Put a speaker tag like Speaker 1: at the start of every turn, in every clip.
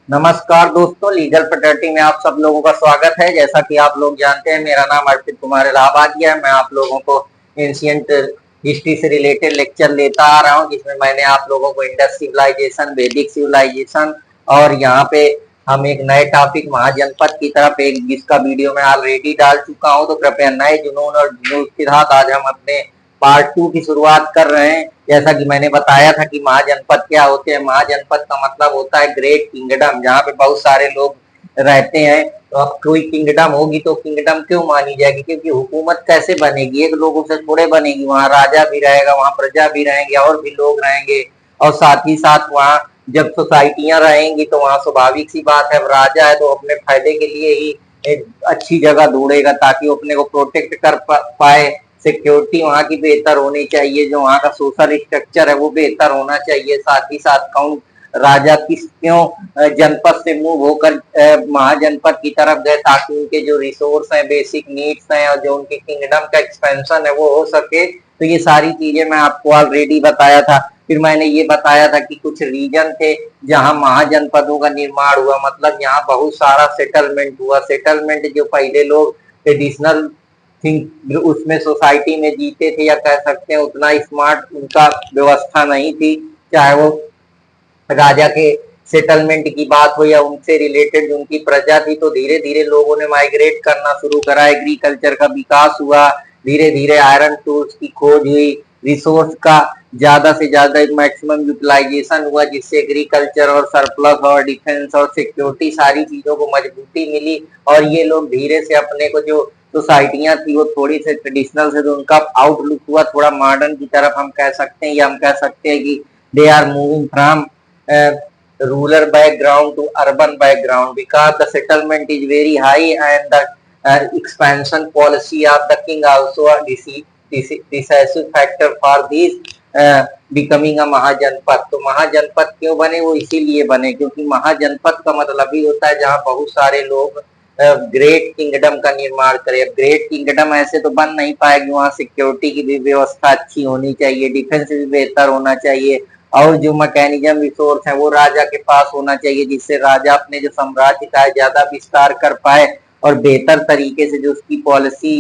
Speaker 1: नमस्कार दोस्तों, legal fraternity में आप सब लोगों का स्वागत है। जैसा कि आप लोग जानते हैं, मेरा नाम अर्पित कुमार इलाहाबादिया है। मैं आप लोगों को एंशिएंट हिस्ट्री से रिलेटेड लेक्चर लेता आ रहा हूं, जिसमें मैंने आप लोगों को इंडस सिविलाइजेशन, वैदिक सिविलाइजेशन और यहाँ पे हम एक नए टॉपिक महाजनपद की तरफ एक जिसका वीडियो मैं ऑलरेडी डाल चुका हूं, तो कृपया नए जुनून और जुनून के साथ आज हम अपने पार्ट 2 की शुरुआत कर रहे हैं। जैसा कि मैंने बताया था कि महाजनपद क्या होते हैं। महाजनपद का मतलब होता है ग्रेट किंगडम, जहाँ पे बहुत सारे लोग रहते हैं। तो अब कोई किंगडम होगी तो किंगडम क्यों मानी जाएगी? क्योंकि हुकूमत कैसे बनेगी? एक लोगों से थोड़े बनेगी। वहाँ राजा भी रहेगा, वहाँ प्रजा भी रहेंगे और भी लोग रहेंगे। और साथ ही साथ वहाँ जब सोसाइटियां रहेंगी तो वहाँ स्वाभाविक सी बात है, राजा है तो अपने फायदे के लिए ही एक अच्छी जगह ढूंढेगा ताकि वो अपने को प्रोटेक्ट कर पाए। सिक्योरिटी वहाँ की बेहतर होनी चाहिए, जो वहाँ का सोशल स्ट्रक्चर है वो बेहतर होना चाहिए। साथ ही साथ कौन राजा किस क्यों जनपद से मूव होकर महाजनपद की तरफ गए, ताकि उनके जो रिसोर्स हैं, बेसिक नीड्स हैं और जो उनके किंगडम का एक्सपेंशन है वो हो सके। तो ये सारी चीजें मैं आपको ऑलरेडी बताया था। फिर मैंने ये बताया था कि कुछ रीजन थे जहां महाजनपदों का निर्माण हुआ, मतलब यहाँ बहुत सारा सेटलमेंट हुआ। सेटलमेंट जो पहले लोग ट्रेडिशनल थिंक उसमें सोसाइटी में जीते थे, या कह सकते हैं उतना स्मार्ट उनका व्यवस्था नहीं थी। चाहे वो राजा के सेटलमेंट की बात हो या उनसे रिलेटेड जो उनकी प्रजा थी, तो धीरे धीरे लोगों ने माइग्रेट करना शुरू करा। एग्रीकल्चर का विकास हुआ, धीरे धीरे आयरन टूल्स की खोज हुई, रिसोर्स का ज्यादा से ज्यादा मैक्सिमम यूटिलाइजेशन हुआ, जिससे एग्रीकल्चर और सरप्लस और डिफेंस और सिक्योरिटी सारी चीजों को मजबूती मिली। और ये लोग धीरे से अपने को जो सोसाइटियां थी वो थोड़ी से ट्रेडिशनल से जो उनका आउटलुक हुआ थोड़ा मॉडर्न की तरफ हम कह सकते हैं, या हम कह सकते हैं कि they are moving from rural background to urban background, because the settlement is very high and the expansion policy of the king also a decisive factor for this becoming a महाजनपद। तो महाजनपद क्यों बने? वो इसीलिए बने क्योंकि महाजनपद का मतलब ही होता है जहाँ बहुत सारे लोग ग्रेट किंगडम का निर्माण करें। ग्रेट किंगडम ऐसे तो बन नहीं पाएगी, वहाँ सिक्योरिटी की भी व्यवस्था अच्छी होनी चाहिए, डिफेंस भी बेहतर होना चाहिए, और जो मैकेनिज्म रिसोर्स है वो राजा के पास होना चाहिए, जिससे राजा अपने जो साम्राज्य का ज्यादा विस्तार कर पाए और बेहतर तरीके से जो उसकी पॉलिसी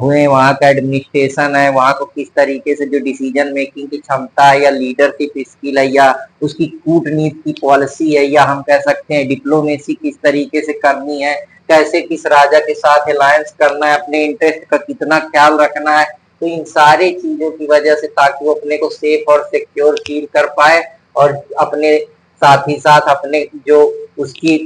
Speaker 1: हुए, वहाँ का एडमिनिस्ट्रेशन है, वहाँ को किस तरीके से जो डिसीजन मेकिंग की क्षमता है या लीडरशिप स्किल है या उसकी कूटनीति की पॉलिसी है, या हम कह सकते हैं डिप्लोमेसी किस तरीके से करनी है, कैसे किस राजा के साथ अलायंस करना है, अपने इंटरेस्ट का कितना ख्याल रखना है। तो इन सारी चीजों की वजह से ताकि वो अपने को सेफ और सिक्योर फील कर पाए और अपने साथ ही साथ अपने जो उसकी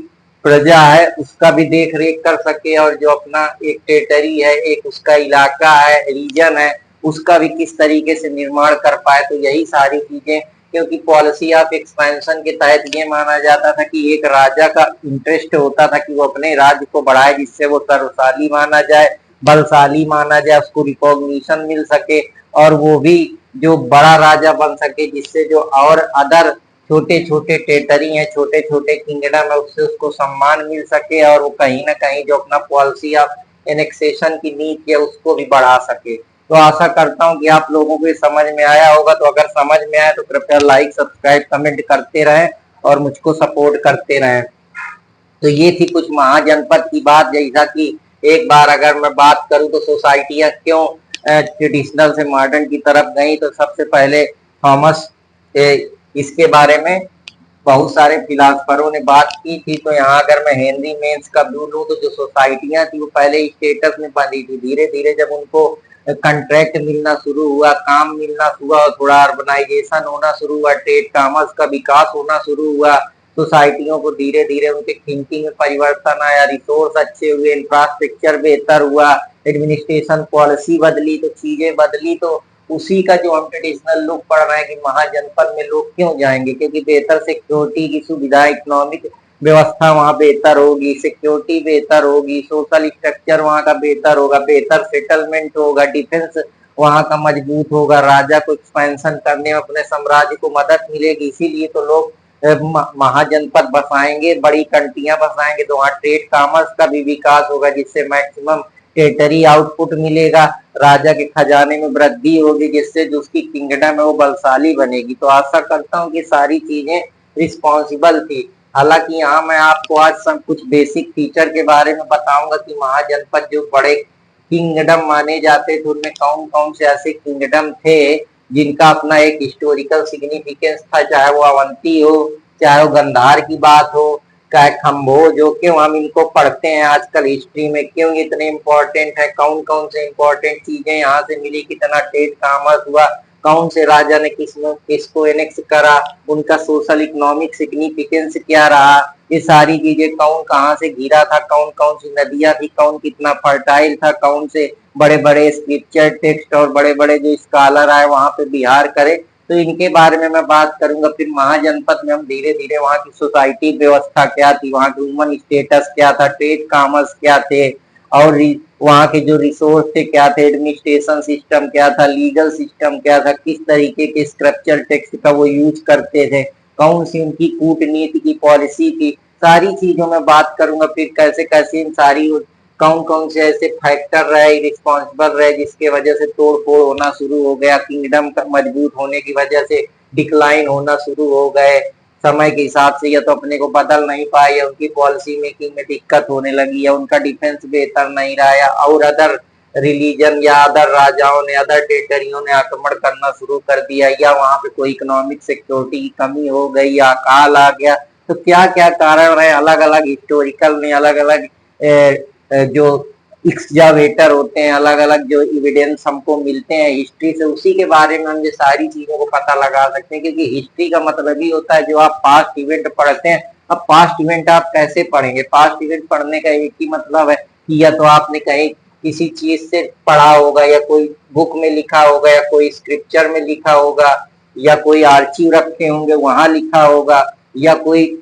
Speaker 1: प्रजा है उसका भी देख रेख कर सके, और जो अपना एक टेरिटरी है, एक उसका इलाका है, रीजन है, उसका भी किस तरीके से निर्माण कर पाए। तो यही सारी चीजें, क्योंकि पॉलिसी ऑफ एक्सपेंशन के तहत ये माना जाता था कि एक राजा का इंटरेस्ट होता था कि वो अपने राज्य को बढ़ाए, जिससे वो सर्वशाली माना जाए, बलशाली माना जाए, उसको रिकॉग्निशन मिल सके, और वो भी जो बड़ा राजा बन सके, जिससे जो और अदर छोटे छोटे टेरिटरी हैं, छोटे छोटे किंगडम है, उससे उसको सम्मान मिल सके, और वो कहीं ना कहीं जो अपना पॉलिसी ऑफ एनेक्सेशन की नीति है उसको भी बढ़ा सके। तो आशा करता हूँ कि आप लोगों को ये समझ में आया होगा। तो अगर समझ में आया तो कृपया लाइक, सब्सक्राइब, कमेंट करते रहें और मुझको सपोर्ट करते रहें। तो ये थी कुछ महाजनपद की बात। जैसा कि एक बार अगर मैं बात करूं तो सोसाइटियां क्यों ट्रेडिशनल से मॉडर्न की तरफ गई, तो सबसे पहले थॉमस इसके बारे में बहुत सारे फिलासफरों ने बात की थी। तो यहाँ अगर मैं हेनरी मेंस का व्यू लूं तो जो सोसाइटियां थी वो पहले स्टेटस में बंधी थी, धीरे धीरे जब उनको कंट्रैक्ट मिलना शुरू हुआ, काम मिलना हुआ और थोड़ा अर्बनाइजेशन होना शुरू हुआ, ट्रेड कॉमर्स का विकास होना शुरू हुआ, सोसाइटियों को धीरे धीरे उनके थिंकिंग में परिवर्तन आया, रिसोर्स अच्छे हुए, इंफ्रास्ट्रक्चर बेहतर हुआ, एडमिनिस्ट्रेशन पॉलिसी बदली, तो चीजें बदली। तो उसी का जो हम ट्रेडिशनल लुक पढ़ रहे हैं कि महाजनपद में लोग क्यों जाएंगे, क्योंकि बेहतर सिक्योरिटी की सुविधा, इकोनॉमिक व्यवस्था वहाँ बेहतर होगी, सिक्योरिटी बेहतर होगी, सोशल स्ट्रक्चर वहाँ का बेहतर होगा, बेहतर सेटलमेंट होगा, डिफेंस वहाँ का मजबूत होगा, राजा को एक्सपेंशन करने में अपने साम्राज्य को मदद मिलेगी। इसीलिए तो लोग महाजनपद बसाएंगे, बड़ी कंट्रियां बसाएंगे, तो वहाँ ट्रेड कॉमर्स का भी विकास होगा, जिससे मैक्सिमम टेरिटरी आउटपुट मिलेगा, राजा के खजाने में वृद्धि होगी, जिससे जो उसकी किंगडम है वो बलशाली बनेगी। तो आशा करता हूँ कि सारी चीजें रिस्पॉन्सिबल थी। हालांकि यहाँ मैं आपको आज सब कुछ बेसिक फीचर के बारे में बताऊंगा कि महाजनपद जो बड़े किंगडम माने जाते थे उनमें कौन कौन से ऐसे किंगडम थे जिनका अपना एक हिस्टोरिकल सिग्निफिकेंस था, चाहे वो अवंती हो, चाहे वो गंधार की बात हो, चाहे खम्भोज हो। क्यों हम इनको पढ़ते हैं आजकल हिस्ट्री में, क्यों इतने इम्पोर्टेंट है, कौन कौन से इम्पोर्टेंट चीजें यहाँ से मिली, कितना ट्रेड कॉमर्स हुआ, कौन से राजा ने किसको एनेक्स करा, उनका सोशल इकोनॉमिक सिग्निफिकेंस क्या रहा, ये सारी चीजें, कौन कहाँ से घिरा था, कौन कौन सी नदियां थी, कौन कितना फर्टाइल था, कौन से बड़े बड़े स्क्रिप्चर टेक्स्ट और बड़े बड़े जो स्कॉलर आए वहां पे बिहार करे, तो इनके बारे में मैं बात करूंगा। फिर महाजनपद में हम धीरे धीरे वहाँ की सोसाइटी व्यवस्था क्या थी, वहाँ की ह्यूमन स्टेटस क्या था, ट्रेड कॉमर्स क्या थे, और वहाँ के जो रिसोर्स थे क्या थे, एडमिनिस्ट्रेशन सिस्टम क्या था, लीगल सिस्टम क्या था, किस तरीके के स्क्रिप्चर टेक्स्ट का वो यूज करते थे, कौन सी उनकी कूटनीति की पॉलिसी थी, सारी चीजों में बात करूंगा। फिर कैसे कैसे इन सारी कौन कौन से ऐसे फैक्टर रहे, रिस्पॉन्सिबल रहे जिसके वजह से तोड़ फोड़ होना शुरू हो गया, किंगडम का मजबूत होने की वजह से डिक्लाइन होना शुरू हो गए, समय के हिसाब से या तो अपने को बदल नहीं पाए, या उनकी पॉलिसी मेकिंग में दिक्कत होने लगी, या उनका डिफेंस बेहतर नहीं रहा, या और अदर रिलीजन या अदर राजाओं ने, अदर टेरिटरियों ने आक्रमण करना शुरू कर दिया, या वहां पे कोई इकोनॉमिक सिक्योरिटी की कमी हो गई, या अकाल आ गया। तो क्या क्या कारण है, अलग अलग हिस्टोरिकल ने अलग अलग जो एक्सजावेटर होते हैं, अलग अलग जो एविडेंस हमको मिलते हैं हिस्ट्री से, उसी के बारे में हम ये सारी चीजों को पता लगा सकते हैं। क्योंकि हिस्ट्री का मतलब ही होता है जो आप पास्ट इवेंट पढ़ते हैं। अब पास्ट इवेंट आप कैसे पढ़ेंगे, पास्ट इवेंट पढ़ने का एक ही मतलब है कि या तो आपने कहीं किसी चीज से पढ़ा होगा, या कोई बुक में लिखा होगा, या कोई स्क्रिप्चर में लिखा होगा, या कोई आर्चिव रखे होंगे वहां लिखा होगा, या कोई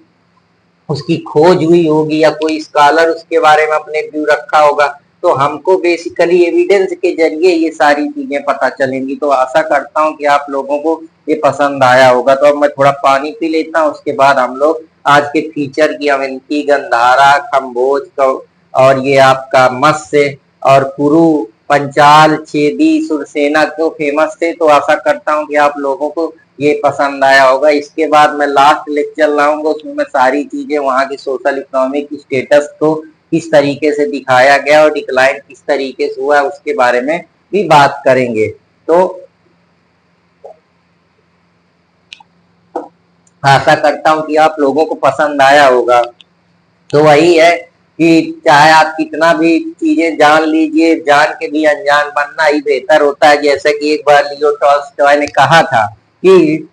Speaker 1: उसकी खोज हुई होगी, या कोई स्कॉलर उसके बारे में अपने व्यू रखा होगा। तो हमको बेसिकली एविडेंस के जरिए ये सारी चीजें पता चलेंगी। तो आशा करता हूँ कि आप लोगों को ये पसंद आया होगा। तो अब मैं थोड़ा पानी पी लेता हूँ, उसके बाद हम लोग आज के फीचर की अवंती, गंधारा, खम्भोज और ये आपका मत्स्य और कुरु, पंचाल, छेदी, सुरसेना क्यों फेमस थे, तो आशा करता हूँ कि आप लोगों को ये पसंद आया होगा। इसके बाद मैं लास्ट लेक्चर लाऊंगा, उसमें मैं सारी चीजें वहाँ की सोशल इकोनॉमिक स्टेटस को किस तरीके से दिखाया गया और डिक्लाइन किस तरीके से हुआ उसके बारे में भी बात करेंगे। तो आशा करता हूँ कि आप लोगों को पसंद आया होगा। तो वही है कि चाहे आप कितना भी चीजें जान लीजिए, जान के भी अनजान बनना ही बेहतर होता है। जैसे कि एक बार लियो टॉल्स्टॉय ने कहा था कि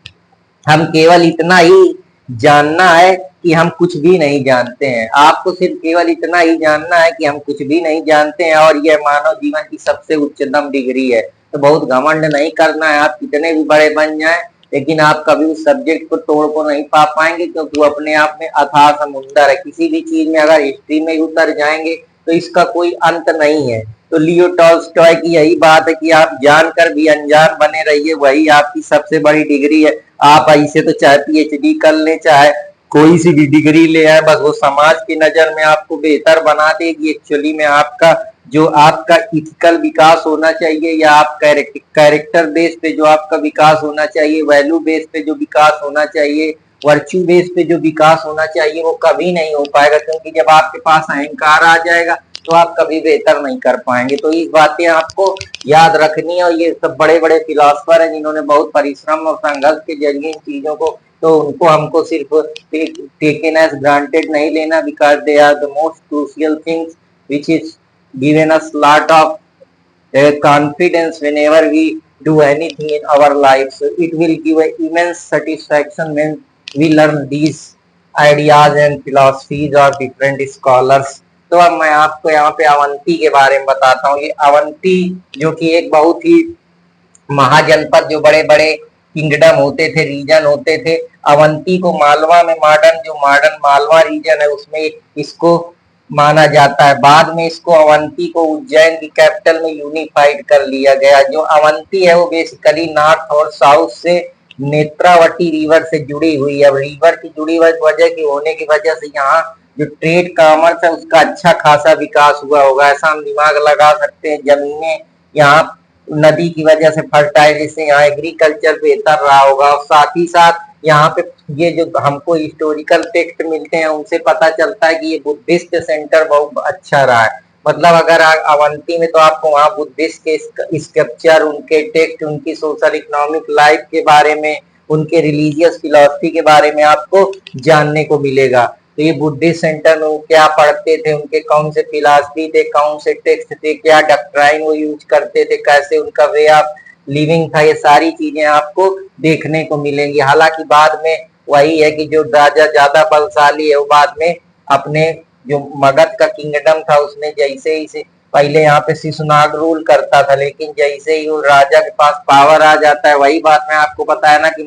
Speaker 1: हम केवल इतना ही जानना है कि हम कुछ भी नहीं जानते हैं। आपको सिर्फ केवल इतना ही जानना है कि हम कुछ भी नहीं जानते हैं, और यह मानव जीवन की सबसे उच्चतम डिग्री है। तो बहुत घमंड नहीं करना है, आप कितने भी बड़े बन जाएं, लेकिन आप कभी उस सब्जेक्ट को तोड़ को नहीं पा पाएंगे, क्योंकि वो अपने आप में अथाह समुंदर है। किसी भी चीज में अगर हिस्ट्री में उतर जाएंगे तो इसका कोई अंत नहीं है। तो लियो टॉल्स्टॉय की यही बात है कि आप जानकर भी अनजान बने रहिए, वही आपकी सबसे बड़ी डिग्री है। आप ऐसे तो चाहे पीएचडी कर ले, चाहे कोई सी भी डिग्री ले आए, बस वो समाज की नजर में आपको बेहतर बना देगी। एक्चुअली में आपका जो आपका इथिकल विकास होना चाहिए, या आप कैरेक्टर बेस पे जो आपका विकास होना चाहिए, वैल्यू बेस पे जो विकास होना चाहिए, वर्च्यू बेस पे जो विकास होना चाहिए, वो कभी नहीं हो पाएगा। क्योंकि जब आपके पास अहंकार आ जाएगा तो आप कभी बेहतर नहीं कर पाएंगे। तो ये बातें आपको याद रखनी है। और ये सब बड़े बड़े फिलोसफर हैं जिन्होंने बहुत परिश्रम और संघर्ष के जरिए इन चीजों को, तो उनको हमको सिर्फ टेकन एज ग्रांटेड नहीं लेना, because they are the most crucial things which is given us lot of confidence whenever we do anything in our life. So it will give an immense satisfaction when we learn these ideas and philosophies of different scholars. तो अब मैं आपको यहाँ पे अवंती के बारे में बताता हूँ। ये अवंती जो कि एक बहुत ही महाजनपद, जो बड़े बड़े किंगडम होते थे, रीजन होते थे, अवंती को मालवा में मॉडर्न मालवा रीजन है उसमें इसको माना जाता है। बाद में इसको अवंती को उज्जैन की कैपिटल में यूनिफाइड कर लिया गया। जो अवंती है वो बेसिकली नॉर्थ और साउथ से नेत्रावती रिवर से जुड़ी हुई है। अब रिवर की जुड़ी हुई वजह की होने की वजह से यहाँ जो ट्रेड कॉमर्स है उसका अच्छा खासा विकास हुआ होगा, ऐसा हम दिमाग लगा सकते हैं। जमीनें यहाँ नदी की वजह से फर्टाइल, इससे यहाँ एग्रीकल्चर बेहतर रहा होगा। और साथ ही साथ यहाँ पे ये जो हमको हिस्टोरिकल टेक्स्ट मिलते हैं उनसे पता चलता है कि ये बुद्धिस्ट सेंटर बहुत अच्छा रहा है। मतलब अगर अवंती में तो आपको वहाँ बुद्धिस्ट के स्क्रिप्चर, उनके टेक्स्ट, उनकी सोशल इकोनॉमिक लाइफ के बारे में, उनके रिलीजियस फिलॉसफी के बारे में आपको जानने को मिलेगा। तो ये बुद्धिस्ट सेंटर में वो क्या पढ़ते थे, उनके कौन से फिलॉसफी थे, कौन से टेक्स्ट थे, क्या डॉक्ट्राइन वो यूज करते थे, कैसे उनका वे ऑफ लिविंग था, ये सारी चीजें आपको देखने को मिलेंगी। हालांकि बाद में वही है कि जो राजा ज्यादा बलशाली है वो बाद में अपने जो मगध का किंगडम था उसने जैसे ही से पहले यहाँ पे शिशुनाग रूल करता था, लेकिन जैसे ही वो राजा के पास पावर आ जाता है, वही बात मैं आपको बताया ना कि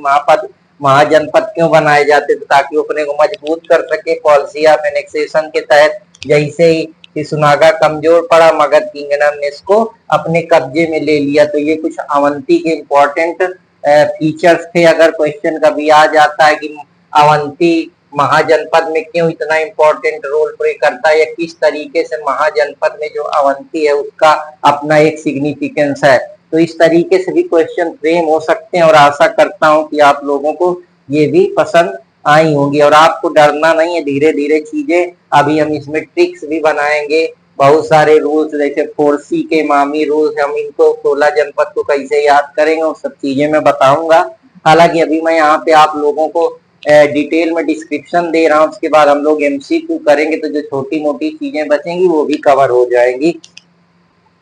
Speaker 1: महाजनपद क्यों बनाए जाते थे, ताकि वो अपने को मजबूत कर सके पॉलिसी ऑफ एनेक्सेशन के तहत। जैसे ही शिशुनागा कमजोर पड़ा, मगध किंगडम ने इसको अपने कब्जे में ले लिया। तो ये कुछ अवंती के इम्पोर्टेंट फीचर्स थे। अगर क्वेश्चन कभी आ जाता है कि अवंती महाजनपद में क्यों इतना इम्पोर्टेंट रोल प्ले करता है, या किस तरीके से महाजनपद में जो अवंती है उसका अपना एक सिग्निफिकेंस है, तो इस तरीके से भी क्वेश्चन फ्रेम हो सकते हैं। और आशा करता हूं कि आप लोगों को ये भी पसंद आई होंगी और आपको डरना नहीं है। धीरे धीरे चीजें अभी हम इसमें ट्रिक्स भी बनाएंगे, बहुत सारे रूल्स जैसे 4C के मामी रूल्स, हम इनको 16 जनपद को कैसे याद करेंगे वो सब चीजें मैं बताऊंगा। हालांकि अभी मैं यहाँ पे आप लोगों को डिटेल में डिस्क्रिप्शन दे रहा हूँ, उसके बाद हम लोग MCQ करेंगे तो जो छोटी मोटी चीजें बचेंगी वो भी कवर हो जाएंगी।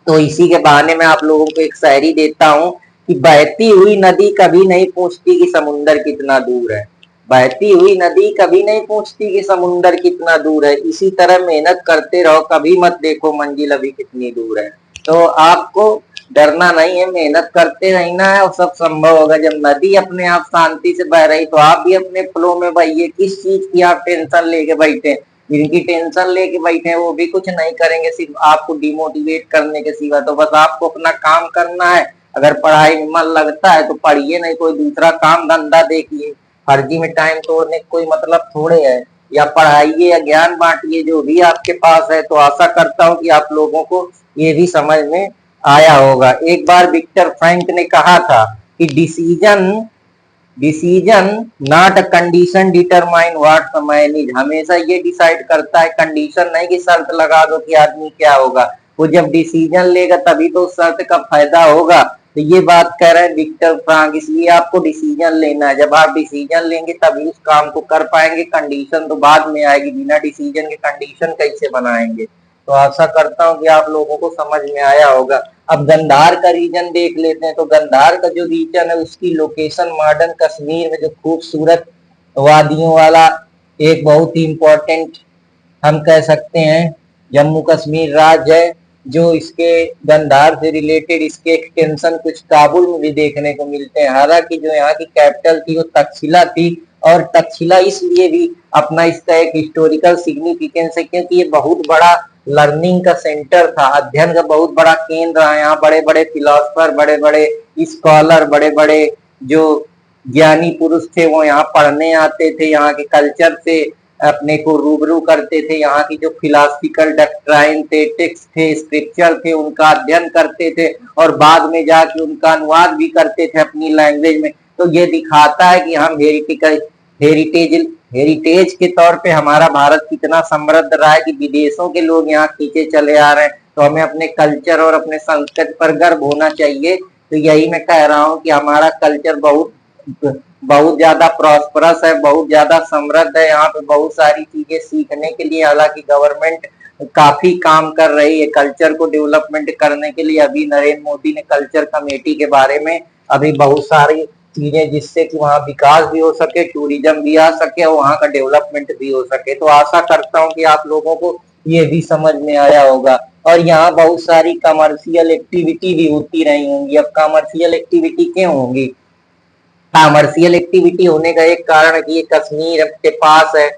Speaker 1: तो इसी के बहाने मैं आप लोगों को एक शायरी देता हूँ कि बहती हुई नदी कभी नहीं पूछती कि समुंदर कितना दूर है। बहती हुई नदी कभी नहीं पूछती कि समुंदर कितना दूर है। इसी तरह मेहनत करते रहो, कभी मत देखो मंजिल अभी कितनी दूर है। तो आपको डरना नहीं है, मेहनत करते रहना है और सब संभव होगा। जब नदी अपने आप शांति से बह रही तो आप भी अपने फ्लो में बहिए। किस चीज की आप टेंशन लेके बैठे? जिनकी टेंशन लेके बैठे हैं वो भी कुछ नहीं करेंगे, सिर्फ आपको डिमोटिवेट करने के सिवा। तो बस आपको अपना काम करना है। अगर पढ़ाई में मन लगता है तो पढ़िए, नहीं कोई दूसरा काम धंधा देखिए। फर्जी में टाइम तोड़ने का कोई मतलब थोड़े है। या पढ़ाइए या ज्ञान बांटिए जो भी आपके पास है। तो आशा करता हूँ कि आप लोगों को ये भी समझ में आया होगा। एक बार विक्टर फ्रैंक ने कहा था कि decision decision not a condition determine what the man is. हमेशा ये डिसाइड करता है, कंडीशन नहीं कि शर्त लगा दो कि आदमी क्या होगा। वो जब डिसीजन लेगा तभी तो उस शर्त का फायदा होगा। तो ये बात कह रहे हैं विक्टर फ्रैंक। इसलिए आपको डिसीजन लेना है। जब आप डिसीजन लेंगे तभी उस काम को कर पाएंगे। कंडीशन तो बाद में आएगी, बिना डिसीजन के कंडीशन कैसे बनाएंगे। तो आशा करता हूँ कि आप लोगों को समझ में आया होगा। अब गंधार का रीजन देख लेते हैं। तो गंधार का जो रीजन है उसकी लोकेशन मॉडर्न कश्मीर में जो खूबसूरत वादियों वाला एक बहुत ही इम्पोर्टेंट हम कह सकते हैं जम्मू कश्मीर राज्य है। जो इसके गंधार से रिलेटेड इसके एक्सटेंशन कुछ काबुल में भी देखने को मिलते हैं। हालांकि जो यहाँ की कैपिटल थी वो तक्षशिला थी, और तक्षशिला इसलिए भी अपना इसका एक हिस्टोरिकल सिग्निफिकेंस है क्योंकि ये बहुत बड़ा लर्निंग का सेंटर था, अध्ययन का बहुत बड़ा केंद्र है। यहाँ बड़े बड़े फिलोसफर, बड़े बड़े स्कॉलर, बड़े बड़े जो ज्ञानी पुरुष थे वो यहाँ पढ़ने आते थे, यहाँ के कल्चर से अपने को रूबरू करते थे। यहाँ की जो फिलोसफिकल डॉक्ट्राइन थे, टेक्स्ट थे, स्क्रिप्चर थे, उनका अध्ययन करते थे और बाद में जाके उनका अनुवाद भी करते थे अपनी लैंग्वेज में। तो ये दिखाता है कि हम हेरिटेज के तौर पे हमारा भारत कितना समृद्ध रहा है कि विदेशों के लोग यहाँ खींचे चले आ रहे हैं। तो हमें अपने कल्चर और अपने संस्कृति पर गर्व होना चाहिए। तो यही मैं कह रहा हूँ कि हमारा कल्चर बहुत बहुत ज्यादा प्रॉस्परस है, बहुत ज्यादा समृद्ध है। यहाँ पे बहुत सारी चीजें सीखने के लिए, हालांकि गवर्नमेंट काफी काम कर रही है कल्चर को डेवलपमेंट करने के लिए। अभी नरेंद्र मोदी ने कल्चर कमेटी के बारे में अभी बहुत सारी चीजें, जिससे कि वहाँ विकास भी हो सके, टूरिज्म भी आ सके और वहाँ का डेवलपमेंट भी हो सके। तो आशा करता हूँ कि आप लोगों को ये भी समझ में आया होगा। और यहाँ बहुत सारी कमर्शियल एक्टिविटी भी होती रही होंगी। अब कमर्शियल एक्टिविटी क्यों होंगी? कमर्शियल एक्टिविटी होने का एक कारण है कि ये कश्मीर के पास है,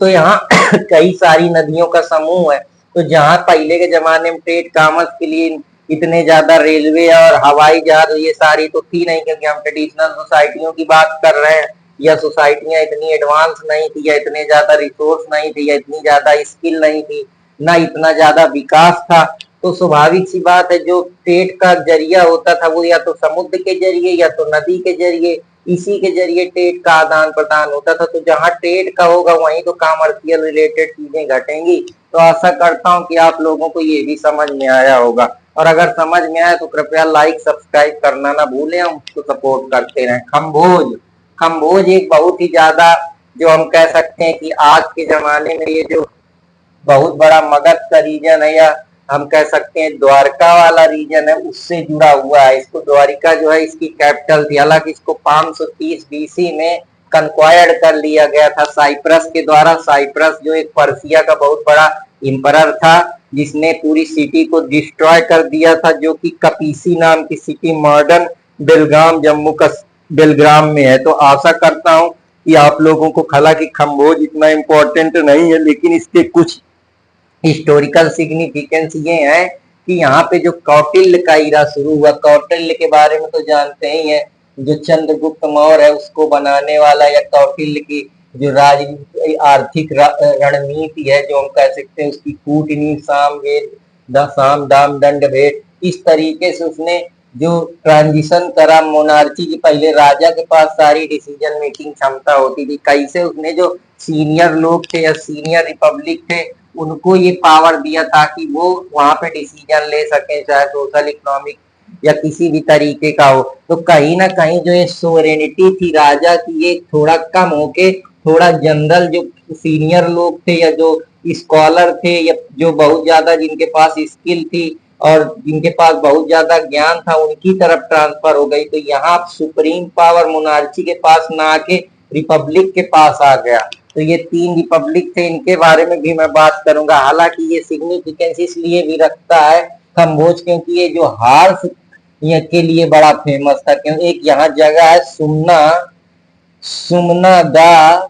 Speaker 1: तो यहाँ कई सारी नदियों का समूह है। तो जहाँ पहले के जमाने में ट्रेड कॉमर्स के लिए इतने ज्यादा रेलवे और हवाई जहाज ये सारी तो थी नहीं, क्योंकि हम ट्रेडिशनल सोसाइटियों की बात कर रहे हैं। या सोसाइटियां इतनी एडवांस नहीं थी, या इतने ज्यादा रिसोर्स नहीं थी, या इतनी ज्यादा स्किल नहीं थी, ना इतना ज्यादा विकास था। तो स्वाभाविक सी बात है जो ट्रेड का जरिया होता था वो या तो समुद्र के जरिए या तो नदी के जरिए इसी के जरिए ट्रेड का आदान प्रदान होता था। तो जहाँ ट्रेड का होगा वहीं तो कॉमर्शियल रिलेटेड चीजें घटेंगी। तो आशा करता हूँ कि आप लोगों को ये भी समझ में आया होगा, और अगर समझ में आया तो कृपया लाइक सब्सक्राइब करना ना भूलें, हम उसको सपोर्ट करते रहें। खम्बोज खम्बोज एक बहुत ही ज्यादा, जो हम कह सकते हैं कि आज के जमाने में ये जो बहुत बड़ा मगध का रीजन है, या हम कह सकते हैं द्वारका वाला रीजन है, उससे जुड़ा हुआ है। इसको द्वारिका जो है इसकी कैपिटल थी। हालांकि इसको 530 बीसी में कंक्वायर्ड कर लिया गया था साइप्रस के द्वारा। साइप्रस जो एक पर्सिया का बहुत बड़ा इंपरर था, जिसने पूरी सिटी को डिस्ट्रॉय कर दिया था, जो कि कपीसी नाम की सिटी मॉडर्न बेलगाम जम्मू का बेलग्राम में है। तो आशा करता हूं कि आप लोगों को, हालांकि खम्बोज इतना इम्पोर्टेंट नहीं है, लेकिन इसके कुछ हिस्टोरिकल सिग्निफिकेंस ये है कि यहाँ पे जो कौटिल्य का इरा शुरू हुआ, कौटिल्य के बारे में तो जानते ही हैं, जो चंद्रगुप्त मौर्य है उसको बनाने वाला, या कौटिल्य की जो राजनीति आर्थिक रणनीति है, जो हम कह सकते हैं उसकी कूटनीति, साम दाम दंड भेद, इस तरीके से उसने जो ट्रांजिशन करा मोनार्ची की। पहले राजा के पास सारी डिसीजन मेकिंग क्षमता होती थी, कैसे उसने जो सीनियर लोग थे या सीनियर रिपब्लिक थे उनको ये पावर दिया ताकि वो वहां पे डिसीजन ले सके, चाहे सोशल इकोनॉमिक या किसी भी तरीके का हो। तो कहीं ना कहीं जो ये सोवरेनिटी थी राजा की, ये थोड़ा कम होके थोड़ा जनरल जो सीनियर लोग थे या जो स्कॉलर थे या जो बहुत ज्यादा जिनके पास स्किल थी और जिनके पास बहुत ज्यादा ज्ञान था, उनकी तरफ ट्रांसफर हो गई। तो यहाँ सुप्रीम पावर मोनार्ची के पास ना आके रिपब्लिक के पास आ गया। तो ये 3 रिपब्लिक थे, इनके बारे में भी मैं बात करूंगा। हालांकि ये सिग्निफिकेंस इसलिए भी रखता है कम्बोज, क्योंकि ये जो हार्स के लिए बड़ा फेमस था। क्योंकि एक यहाँ जगह है सुमना सुमना दा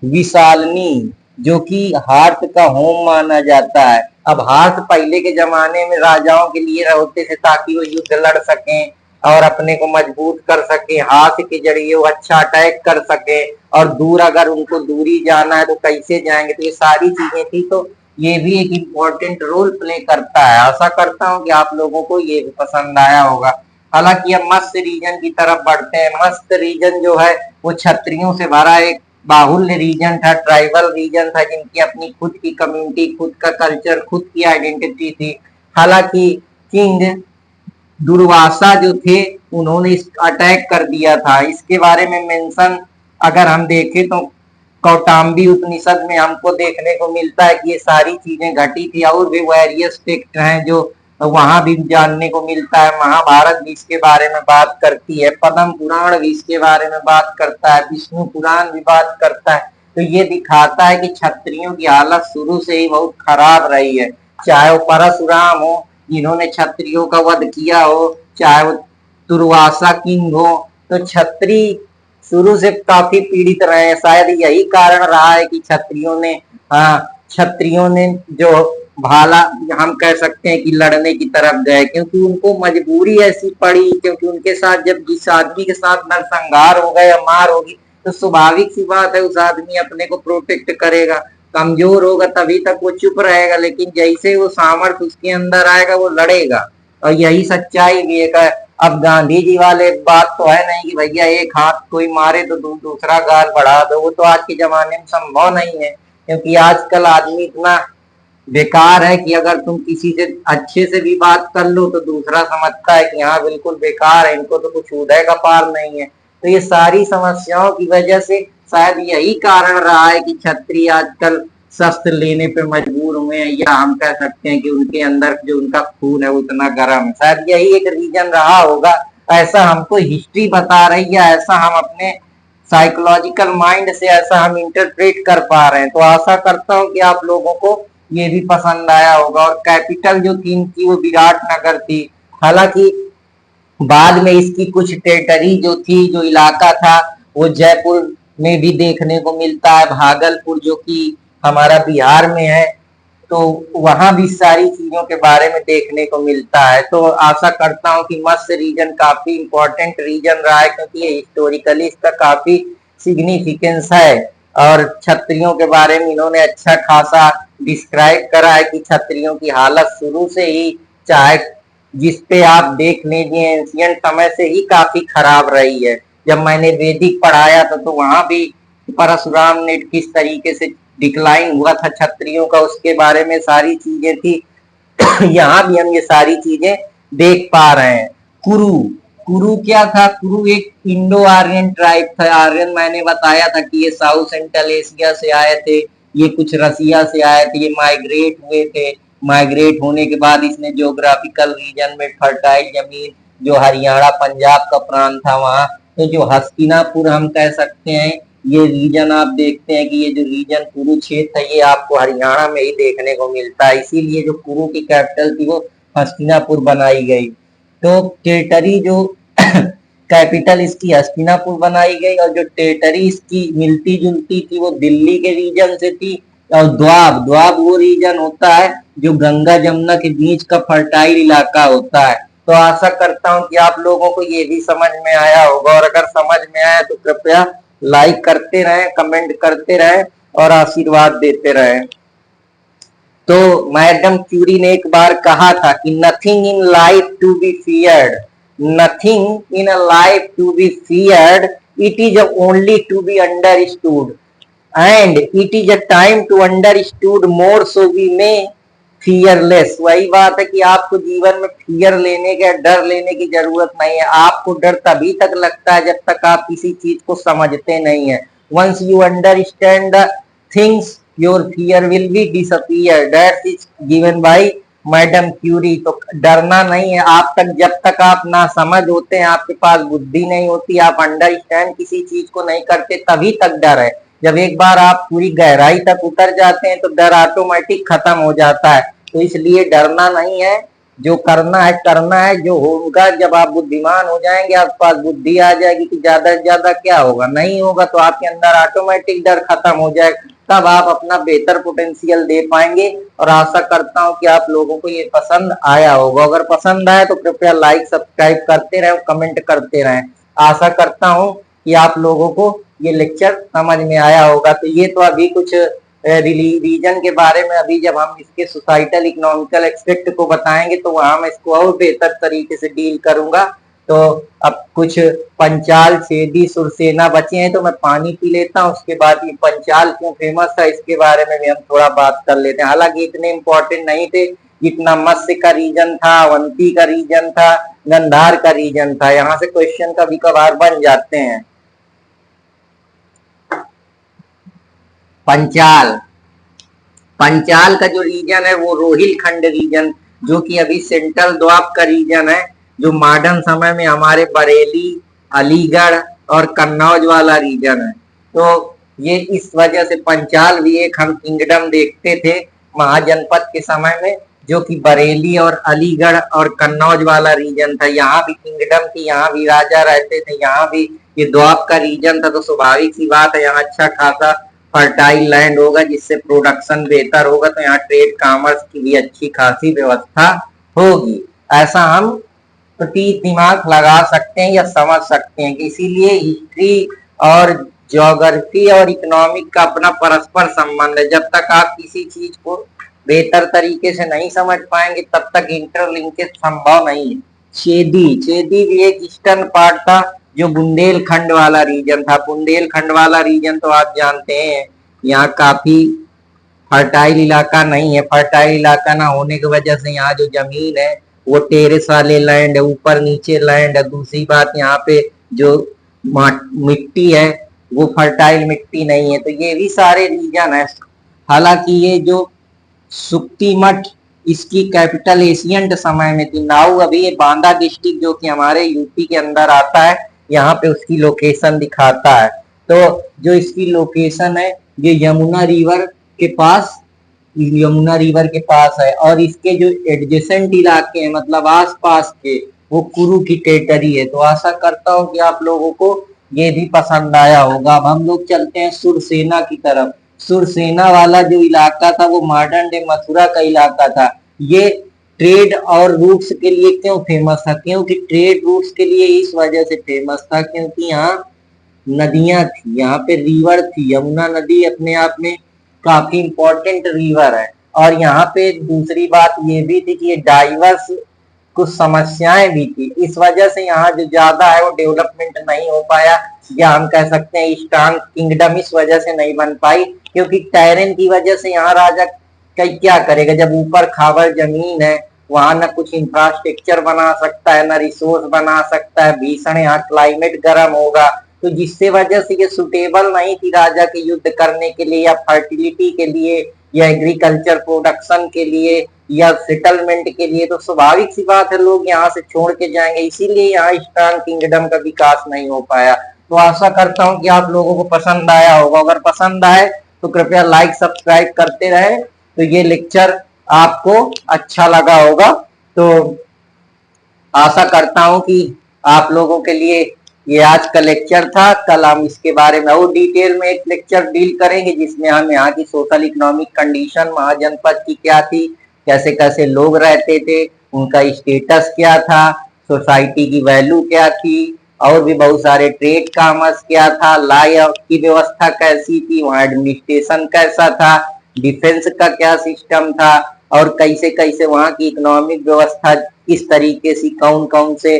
Speaker 1: विशालनी, जो कि हार्थ का होम माना जाता है। अब हार्थ पहले के जमाने में राजाओं के लिए होते थे ताकि वो युद्ध लड़ सकें और अपने को मजबूत कर सके, हाथ के जरिए वो अच्छा अटैक कर सके, और दूर अगर उनको दूरी जाना है तो कैसे जाएंगे। तो ये सारी चीजें थी, तो ये भी एक इम्पोर्टेंट रोल प्ले करता है। आशा करता हूँ कि आप लोगों को ये भी पसंद आया होगा। हालांकि अब मस्त रीजन की तरफ बढ़ते हैं। मस्त रीजन जो है वो क्षत्रियों से भरा एक बाहुल्य रीजन था, ट्राइबल रीजन था, जिनकी अपनी खुद की कम्युनिटी, खुद का कल्चर, खुद की आइडेंटिटी थी। हालांकि किंग दुर्वासा जो थे उन्होंने अटैक कर दिया था। इसके बारे में मेंशन अगर हम देखें तो कौटाम्बी उपनिषद में हमको देखने को मिलता है कि ये सारी चीजें घटी थी। और भी वेरियस टेक्स्ट हैं जो वहां भी जानने को मिलता है। महाभारत भी इसके बारे में बात करती है, पद्म पुराण भी इसके बारे में बात करता है, विष्णु पुराण भी बात करता है। तो ये दिखाता है कि क्षत्रियों की हालत शुरू से ही बहुत खराब रही है, चाहे वो परशुराम हो जिन्होंने क्षत्रियों का वध किया हो, चाहे वो दुर्वासा किंग हो। तो क्षत्रि शुरू से काफी पीड़ित रहे हैं। शायद यही कारण रहा है कि क्षत्रियों ने जो भाला, हम कह सकते हैं कि लड़ने की तरफ गए, क्योंकि उनको मजबूरी ऐसी पड़ी। क्योंकि उनके साथ जब जिस आदमी के साथ नरसंहार हो गया, मार होगी, तो स्वाभाविक सी बात है उस आदमी अपने को प्रोटेक्ट करेगा। कमजोर होगा तभी तक वो चुप रहेगा, लेकिन जैसे वो सामर्थ्य उसके अंदर आएगा वो लड़ेगा। और यही सच्चाई भी है। अब गांधी जी वाले बात तो है नहीं कि भैया एक हाथ कोई मारे तो दूसरा गाल बढ़ा दो, वो तो आज के जमाने में संभव नहीं है। क्योंकि आजकल आदमी इतना बेकार है कि अगर तुम किसी से अच्छे से भी बात कर लो तो दूसरा समझता है कि हाँ बिल्कुल बेकार है, इनको तो कुछ उदय का पार नहीं है। तो ये सारी समस्याओं की वजह से शायद यही कारण रहा है कि क्षत्रिय आजकल शस्त्र लेने पे मजबूर हुए हैं, या हम कह सकते हैं कि उनके अंदर जो उनका खून है वो इतना गर्म है। शायद यही एक रीजन रहा होगा। ऐसा हमको हिस्ट्री बता रही है, ऐसा हम अपने साइकोलॉजिकल माइंड से ऐसा हम इंटरप्रेट कर पा रहे हैं। तो आशा करता हूँ कि आप लोगों को ये भी पसंद आया होगा। और कैपिटल जो थी इनकी वो विराटनगर थी। हालांकि बाद में इसकी कुछ टेरिटरी जो थी, जो इलाका था, वो जयपुर में भी देखने को मिलता है, भागलपुर जो कि हमारा बिहार में है, तो वहां भी सारी चीजों के बारे में देखने को मिलता है। तो आशा करता हूँ कि मत्स्य रीजन काफी इंपॉर्टेंट रीजन रहा है, क्योंकि ये हिस्टोरिकली इसका काफी सिग्निफिकेंस है। और क्षत्रियों के बारे में इन्होंने अच्छा खासा डिस्क्राइब करा है कि क्षत्रियों की हालत शुरू से ही, चाहे जिस पे आप देख लीजिए एंशियंट समय से ही काफी खराब रही है। जब मैंने वैदिक पढ़ाया था तो वहां भी परशुराम ने किस तरीके से डिक्लाइन हुआ था क्षत्रियों का, उसके बारे में सारी चीजें थी। यहाँ भी हम ये सारी चीजें देख पा रहे हैं। कुरु, कुरु क्या था? कुरु एक इंडो आर्यन ट्राइब था। आर्यन मैंने बताया था कि ये साउथ सेंट्रल एशिया से आए थे, ये कुछ रसिया से आए थे, ये माइग्रेट हुए थे। माइग्रेट होने के बाद इसने ज्योग्राफिकल रीजन में फर्टाइल जमीन जो हरियाणा पंजाब का प्रांत था वहां, तो जो हस्तिनापुर हम कह सकते हैं, ये रीजन आप देखते हैं कि ये जो रीजन कुरुक्षेत्र है ये आपको हरियाणा में ही देखने को मिलता है। इसीलिए जो कुरु की कैपिटल थी वो हस्तिनापुर बनाई गई। तो टेरिटरी जो कैपिटल इसकी हस्तिनापुर बनाई गई, और जो टेरिटरी इसकी मिलती जुलती थी वो दिल्ली के रीजन से थी। और द्वाब, द्वाब वो रीजन होता है जो गंगा जमुना के बीच का फर्टाइल इलाका होता है। तो आशा करता हूं कि आप लोगों को ये भी समझ में आया होगा, और अगर समझ में आया तो कृपया लाइक करते रहें, कमेंट करते रहें और आशीर्वाद देते रहें। तो मैडम क्यूरी ने एक बार कहा था कि nothing in life to be feared, nothing in a life to be feared, it is only to be understood and it is a time to understood more so we may fearless. वही बात है कि आपको जीवन में fear लेने का, डर लेने की जरूरत नहीं है। आपको डर तभी तक लगता है जब तक आप किसी चीज को समझते नहीं है। Once you understand the things your fear will be disappear, that is given by madam Curie. तो डरना नहीं है आप तक, जब तक आप ना समझ होते हैं, आपके पास बुद्धि नहीं होती, आप अंडरस्टैंड किसी चीज को नहीं करते, तभी तक डर है। जब एक बार आप पूरी गहराई तक उतर जाते हैं तो डर ऑटोमेटिक खत्म हो जाता है। तो इसलिए डरना नहीं है, जो करना है करना है, जो होगा जब आप बुद्धिमान हो जाएंगे, आपके पास बुद्धि आ जाएगी कि ज्यादा से ज्यादा क्या होगा, नहीं होगा, तो आपके अंदर ऑटोमेटिक डर खत्म हो जाएगा। तब आप अपना बेहतर पोटेंशियल दे पाएंगे। और आशा करता हूं कि आप लोगों को ये पसंद आया होगा। अगर पसंद आए तो कृपया लाइक सब्सक्राइब करते रहें, कमेंट करते रहें। आशा करता हूं कि आप लोगों को ये लेक्चर समझ में आया होगा। तो ये तो अभी कुछ रीजन के बारे में, अभी जब हम इसके सोसाइटल इकोनॉमिकल एक्सपेक्ट को बताएंगे तो वहां मैं इसको और बेहतर तरीके से डील करूंगा। तो अब कुछ पंचाल, छेदी, सुरसेना बचे हैं, तो मैं पानी पी लेता हूँ। उसके बाद ये पंचाल क्यों फेमस था इसके बारे में भी हम थोड़ा बात कर लेते हैं। हालांकि इतने इंपॉर्टेंट नहीं थे जितना मत्स्य का रीजन था, अवंती का रीजन था, गंधार का रीजन था। यहाँ से क्वेश्चन कभी कभार बन जाते हैं। पंचाल, पंचाल का जो रीजन है वो रोहिलखंड रीजन, जो कि अभी सेंट्रल द्वाब का रीजन है, जो मॉडर्न समय में हमारे बरेली, अलीगढ़ और कन्नौज वाला रीजन है। तो ये इस वजह से पंचाल भी एक हम किंगडम देखते थे महाजनपद के समय में, जो कि बरेली और अलीगढ़ और कन्नौज वाला रीजन था। यहाँ भी किंगडम थी, यहाँ भी राजा रहते थे, यहाँ भी ये द्वाब का रीजन था। तो स्वाभाविक सी बात है यहाँ अच्छा खासा फर्टाइल लैंड होगा, जिससे प्रोडक्शन बेहतर होगा। तो यहाँ ट्रेड कॉमर्स की भी अच्छी खासी व्यवस्था होगी। ऐसा हम प्रतीक दिमाग लगा सकते हैं या समझ सकते हैं कि इसीलिए हिस्ट्री और ज्योग्राफी और इकोनॉमिक का अपना परस्पर संबंध है। जब तक आप किसी चीज को बेहतर तरीके से नहीं समझ पाएंगे तब तक इंटरलिंकेज संभव नहीं है। छेदी, छेदी भी एक ईस्टर्न पार्ट था जो बुंदेलखंड वाला रीजन था। बुंदेलखंड वाला रीजन तो आप जानते हैं यहाँ काफी फर्टाइल इलाका नहीं है। फर्टाइल इलाका ना होने की वजह से यहाँ जो जमीन है वो टेरेस वाले लैंड है, ऊपर नीचे लैंड है। दूसरी बात यहाँ पे जो मिट्टी है वो फर्टाइल मिट्टी नहीं है। तो ये भी सारे रीजन है। हालांकि ये जो सुक्ति मठ, इसकी कैपिटल एशियंट समय में थी। नाउ अभी ये बांदा डिस्ट्रिक्ट जो कि हमारे यूपी के अंदर आता है, यहाँ पे उसकी लोकेशन दिखाता है। तो जो इसकी लोकेशन है ये यमुना रिवर के पास, यमुना रिवर के पास है। और इसके जो एडजेसेंट इलाके हैं, मतलब आसपास के, वो कुरु की टेरिटरी है। तो आशा करता हूँ कि आप लोगों को ये भी पसंद आया होगा। अब हम लोग चलते हैं सुरसेना की तरफ। सुरसेना वाला जो इलाका था वो मॉडर्न डे मथुरा का इलाका था। ये ट्रेड और रूट्स के लिए क्यों फेमस था? क्योंकि ट्रेड रूट्स के लिए इस वजह से फेमस था क्योंकि यहाँ नदियां थी, यहाँ पे रिवर थी। यमुना नदी अपने आप में काफी इंपॉर्टेंट रिवर है। और यहाँ पे दूसरी बात ये भी थी कि ये डाइवर्स कुछ समस्याएं भी थी। इस वजह से यहाँ जो ज्यादा है वो डेवलपमेंट नहीं हो पाया, या हम कह सकते हैं ईस्टर्न किंगडम इस वजह से नहीं बन पाई, क्योंकि टेरेन की वजह से यहाँ राजा कई क्या करेगा, जब ऊपर खाबर जमीन है, वहां न कुछ इंफ्रास्ट्रक्चर बना सकता है, न रिसोर्स बना सकता है, भीषण यहाँ क्लाइमेट गर्म होगा, तो जिससे वजह से ये सुटेबल नहीं थी राजा के युद्ध करने के लिए, या फर्टिलिटी के लिए, या एग्रीकल्चर प्रोडक्शन के लिए, या सेटलमेंट के लिए। तो स्वाभाविक सी बात है लोग यहाँ से छोड़ के जाएंगे, इसीलिए यहाँ ईस्टर्न किंगडम का विकास नहीं हो पाया। तो आशा करता हूँ कि आप लोगों को पसंद आया होगा। अगर पसंद आए तो कृपया लाइक सब्सक्राइब करते रहे। तो ये लेक्चर आपको अच्छा लगा होगा, तो आशा करता हूं कि आप लोगों के लिए ये आज का लेक्चर था। कल हम इसके बारे में और डिटेल में एक लेक्चर डील करेंगे, जिसमें हम यहाँ की सोशल इकोनॉमिक कंडीशन महाजनपद की क्या थी, कैसे कैसे लोग रहते थे, उनका स्टेटस क्या था, सोसाइटी की वैल्यू क्या थी, और भी बहुत सारे ट्रेड कॉमर्स क्या था, लॉ की व्यवस्था कैसी थी, वहाँ एडमिनिस्ट्रेशन कैसा था, डिफेंस का क्या सिस्टम था, और कैसे कैसे वहाँ की इकोनॉमिक व्यवस्था किस तरीके से, कौन कौन से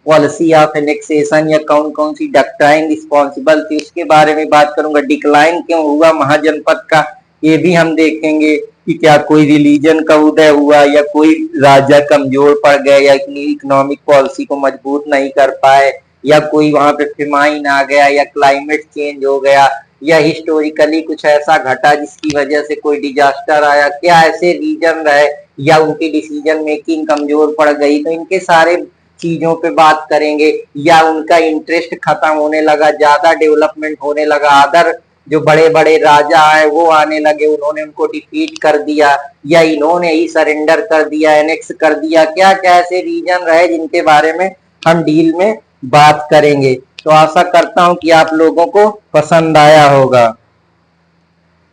Speaker 1: पॉलिसी ऑफ एनेक्सेशन या कौन कौन सी डक्टाइन रिस्पॉन्सिबल थी, उसके बारे में बात करूंगा। डिक्लाइन क्यों हुआ महाजनपद का, ये भी हम देखेंगे कि क्या कोई रिलीजन का उदय हुआ, या कोई राजा कमजोर पड़ गए, या इतनी इकोनॉमिक पॉलिसी को मजबूत नहीं कर पाए, या कोई वहां पे फेमाइन आ गया, या क्लाइमेट चेंज हो गया, या हिस्टोरिकली कुछ ऐसा घटा जिसकी वजह से कोई डिजास्टर आया, क्या ऐसे रीजन रहे, या उनकी डिसीजन मेकिंग कमजोर पड़ गई। तो इनके सारे चीजों पे बात करेंगे, या उनका इंटरेस्ट खत्म होने लगा, ज्यादा डेवलपमेंट होने लगा, अदर जो बड़े बड़े राजा आए वो आने लगे, उन्होंने उनको डिफीट कर दिया, या इन्होंने ही सरेंडर कर दिया, एनेक्स कर दिया, क्या क्या ऐसे रीजन रहे जिनके बारे में हम डील में बात करेंगे। तो आशा करता हूं कि आप लोगों को पसंद आया होगा।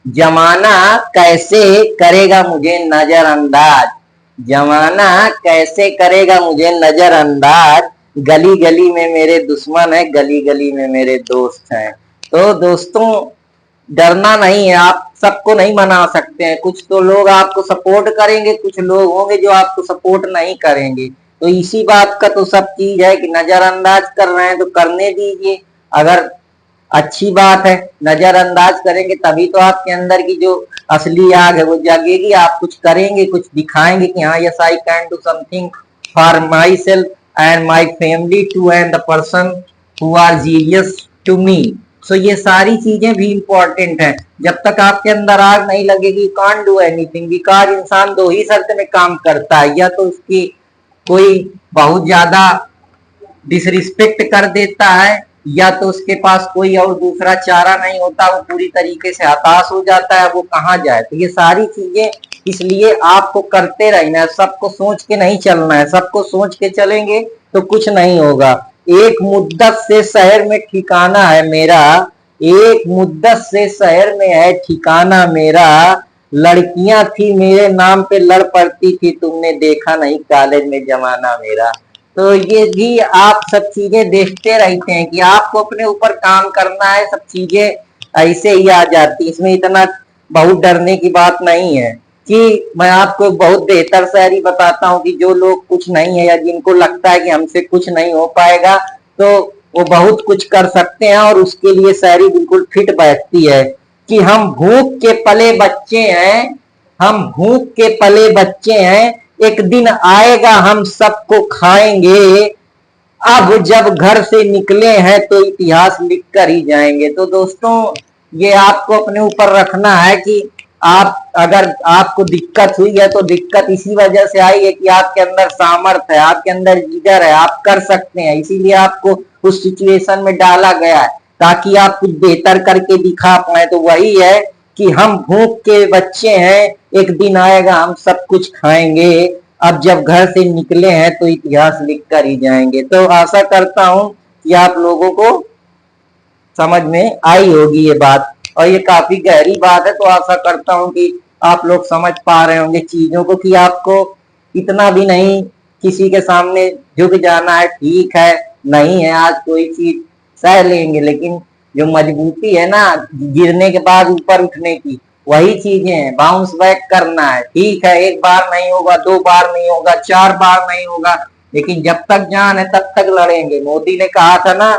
Speaker 1: जमाना कैसे करेगा मुझे नजरअंदाज, जमाना कैसे करेगा मुझे नजरअंदाज, गली गली में मेरे दुश्मन है, गली गली में मेरे दोस्त हैं। तो दोस्तों डरना नहीं है, आप सबको नहीं मना सकते हैं, कुछ तो लोग आपको सपोर्ट करेंगे, कुछ लोग होंगे जो आपको सपोर्ट नहीं करेंगे। तो इसी बात का तो सब चीज है कि नजरअंदाज कर रहे हैं तो करने दीजिए, अगर अच्छी बात है, नजरअंदाज करेंगे तभी तो आपके अंदर की जो असली आग है वो जगेगी, आप कुछ करेंगे, कुछ दिखाएंगे कि हाँ yes I can do something for myself and my family too and the person who are genius to me. So ये सारी चीजें भी इंपॉर्टेंट है। जब तक आपके अंदर आग नहीं लगेगी कांट डू एनीथिंग, बिकॉज इंसान दो ही शर्त में काम करता है, या तो उसकी कोई बहुत ज्यादा डिसरिस्पेक्ट कर देता है, या तो उसके पास कोई और दूसरा चारा नहीं होता, वो पूरी तरीके से हताश हो जाता है, वो कहाँ जाए। तो ये सारी चीजें इसलिए आपको करते रहना है, सबको सोच के नहीं चलना है, सबको सोच के चलेंगे तो कुछ नहीं होगा। एक मुद्दत से शहर में ठिकाना है मेरा, एक मुद्दत से शहर में है ठिकाना मेरा, लड़कियां थी मेरे नाम पे लड़ पड़ती थी, तुमने देखा नहीं कॉलेज में जमाना मेरा। तो ये भी आप सब चीजें देखते रहते हैं कि आपको अपने ऊपर काम करना है, सब चीजें ऐसे ही आ जाती, इसमें इतना बहुत डरने की बात नहीं है। कि मैं आपको बहुत बेहतर शायरी बताता हूँ कि जो लोग कुछ नहीं है, या जिनको लगता है कि हमसे कुछ नहीं हो पाएगा, तो वो बहुत कुछ कर सकते हैं, और उसके लिए शायरी बिल्कुल फिट बैठती है कि हम भूख के पले बच्चे हैं, हम भूख के पले बच्चे हैं, एक दिन आएगा हम सबको खाएंगे, अब जब घर से निकले हैं तो इतिहास लिख कर ही जाएंगे। तो दोस्तों ये आपको अपने ऊपर रखना है कि आप अगर आपको दिक्कत हुई है तो दिक्कत इसी वजह से आई है कि आपके अंदर सामर्थ्य है, आपके अंदर जिगर है, आप कर सकते हैं, इसीलिए आपको उस सिचुएशन में डाला गया है ताकि आप कुछ बेहतर करके दिखा पाए। तो वही है कि हम भूख के बच्चे हैं, एक दिन आएगा हम सब कुछ खाएंगे, अब जब घर से निकले हैं तो इतिहास लिख कर ही जाएंगे। तो आशा करता हूं कि आप लोगों को समझ में आई होगी ये बात, और ये काफी गहरी बात है। तो आशा करता हूं कि आप लोग समझ पा रहे होंगे चीजों को, कि आपको इतना भी नहीं किसी के सामने झुक जाना है। ठीक है, नहीं है आज कोई चीज सह लेंगे, लेकिन जो मजबूती है ना गिरने के बाद ऊपर उठने की, वही चीजें हैं, बाउंस बैक करना है। ठीक है, एक बार नहीं होगा, 2 बार नहीं होगा, 4 बार नहीं होगा, लेकिन जब तक जान है तब तक लड़ेंगे। मोदी ने कहा था ना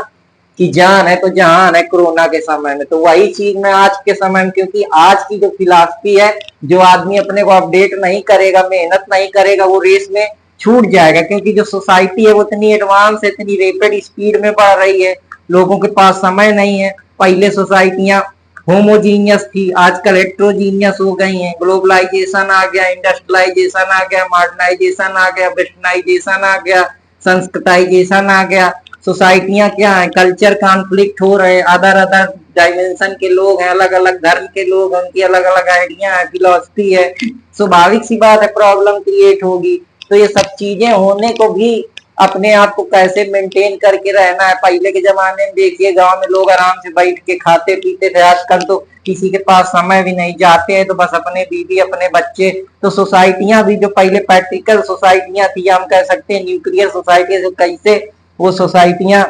Speaker 1: कि जान है तो जहान है, कोरोना के समय में। तो वही चीज में आज के समय में, क्योंकि आज की जो फिलॉसफी है, जो आदमी अपने को अपडेट नहीं करेगा, मेहनत नहीं करेगा, वो रेस में छूट जाएगा। क्योंकि जो सोसाइटी है वो इतनी एडवांस है, इतनी रैपिड स्पीड में बढ़ रही है, लोगों के पास समय नहीं है। पहले सोसाइटियां होमोजीनियस थी, आजकल हेट्रोजीनियस हो गई हैं। ग्लोबलाइजेशन आ गया, इंडस्ट्रियलाइजेशन आ गया, मॉडर्नाइजेशन आ गया, वेस्टर्नाइजेशन आ गया, संस्कृताइजेशन आ गया। सोसाइटियां क्या है, कल्चर कॉन्फ्लिक्ट हो रहे हैं, अदर अदर डायमेंशन के लोग हैं, अलग अलग धर्म के लोग हैं, उनकी अलग अलग आइडिया है, फिलोसफी है। स्वाभाविक सी बात है, प्रॉब्लम क्रिएट होगी। तो ये सब चीजें होने को भी अपने आप को कैसे मेंटेन करके रहना है। पहले के जमाने में देखिए, गांव में लोग आराम से बैठ के खाते पीते थे, आजकल तो किसी के पास समय भी नहीं, जाते हैं तो बस अपने बीवी अपने बच्चे। तो सोसाइटियां भी जो पहले प्रैक्टिकल सोसाइटियां थी, हम कह सकते हैं न्यूक्लियर सोसाइटी, जो कैसे वो सोसाइटियां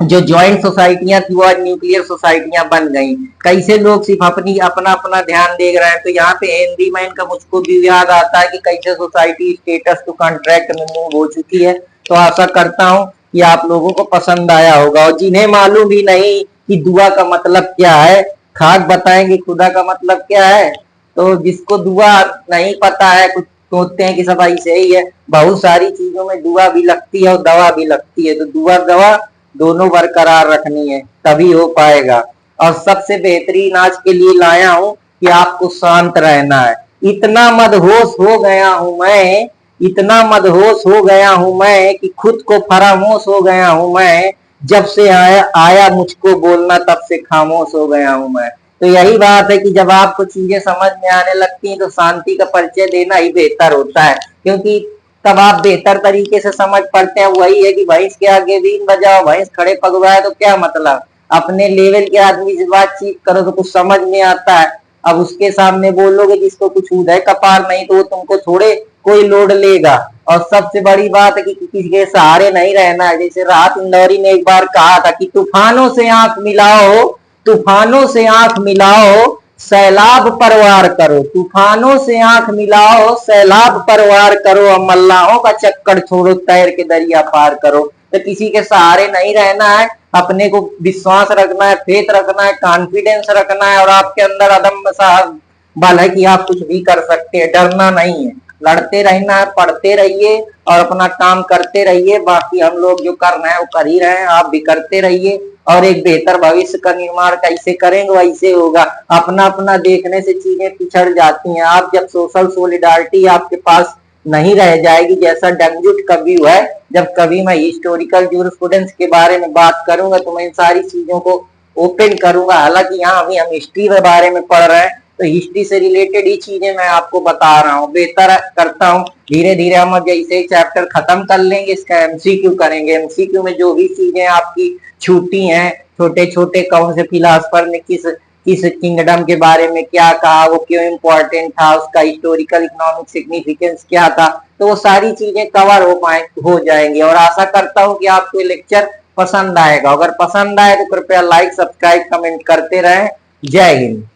Speaker 1: जो ज्वाइंट सोसाइटियां थी वो आज न्यूक्लियर सोसाइटियां बन गई। कैसे लोग सिर्फ अपना अपना ध्यान दे रहे हैं। तो यहाँ पे हेनरी मैन का मुझको भी याद आता है कि कैसे सोसाइटी स्टेटस टू कॉन्ट्रैक्ट में मूव हो चुकी है। तो आशा करता हूँ कि आप लोगों को पसंद आया होगा। और जिन्हें मालूम भी नहीं कि दुआ का मतलब क्या है, खाक बताएंगे खुदा का मतलब क्या है। तो जिसको दुआ नहीं पता है, कुछ सोचते हैं कि सब ऐसे ही है, बहुत सारी चीजों में दुआ भी लगती है और दवा भी लगती है। तो दुआ दवा दोनों बरकरार रखनी है, तभी हो पाएगा। और सबसे बेहतरीन आज के लिए लाया हूं कि आपको शांत रहना है। इतना मदहोश हो गया हूं मैं, इतना मदहोश हो गया हूं मैं कि खुद को फरामोश हो गया हूं मैं। जब से आया मुझको बोलना, तब से खामोश हो गया हूं मैं। तो यही बात है कि जब आपको चीजें समझ में आने लगती हैं तो शांति का परिचय देना ही बेहतर होता है। क्योंकि तब आप बेहतर तरीके से समझ पाते हैं। वही है कि भैंस के आगे बीन बजाओ, भैंस खड़े पगवाए, तो क्या मतलब। अपने लेवल के आदमी से बातचीत करो तो कुछ समझ में आता है। अब उसके सामने बोलोगे जिसको कुछ उदय कपार नहीं, तो वो तुमको थोड़े कोई लोड लेगा। और सबसे बड़ी बात है कि किसी के सहारे नहीं रहना है। जैसे राहत इंदौरी ने एक बार कहा था कि तूफानों से आंख मिलाओ, तूफानों से आंख मिलाओ, सैलाब परवार करो। तूफानों से आंख मिलाओ, सैलाब परवार करो, और मल्लाहों का चक्कर छोड़ो, तैर के दरिया पार करो। तो किसी के सहारे नहीं रहना है, अपने को विश्वास रखना है, फेथ रखना है, कॉन्फिडेंस रखना है, और आपके अंदर अदम्य साहब बल है कि आप कुछ भी कर सकते हैं। डरना नहीं है, लड़ते रहना है, पढ़ते रहिए और अपना काम करते रहिए। बाकी हम लोग जो कर रहे हैं वो कर ही रहे हैं, आप भी करते रहिए। और एक बेहतर भविष्य का निर्माण कैसे करेंगे, वैसे होगा। अपना अपना देखने से चीजें पिछड़ जाती हैं। आप जब सोशल सोलिडारिटी आपके पास नहीं रह जाएगी, जैसा डंगजुट कवि हुआ है, जब कभी मैं हिस्टोरिकल जूरिस्प्रूडेंस के बारे में बात करूंगा तो मैं इन सारी चीजों को ओपन करूंगा। हालांकि यहाँ अभी हम हिस्ट्री के बारे में पढ़ रहे हैं, तो हिस्ट्री से रिलेटेड ही चीजें मैं आपको बता रहा हूँ। बेहतर करता हूँ धीरे धीरे हम जैसे ही चैप्टर खत्म कर लेंगे, इसका एमसीक्यू करेंगे। एमसीक्यू में जो भी चीजें आपकी छूटी हैं, छोटे छोटे कौन से फिलासफर ने किस किस किंगडम के बारे में क्या कहा, वो क्यों इंपॉर्टेंट था, उसका हिस्टोरिकल इकोनॉमिक सिग्निफिकेंस क्या था, तो वो सारी चीजें कवर हो जाएंगी। और आशा करता हूँ कि आपको लेक्चर पसंद आएगा। अगर पसंद आए तो कृपया लाइक, सब्सक्राइब, कमेंट करते रहें। जय हिंद।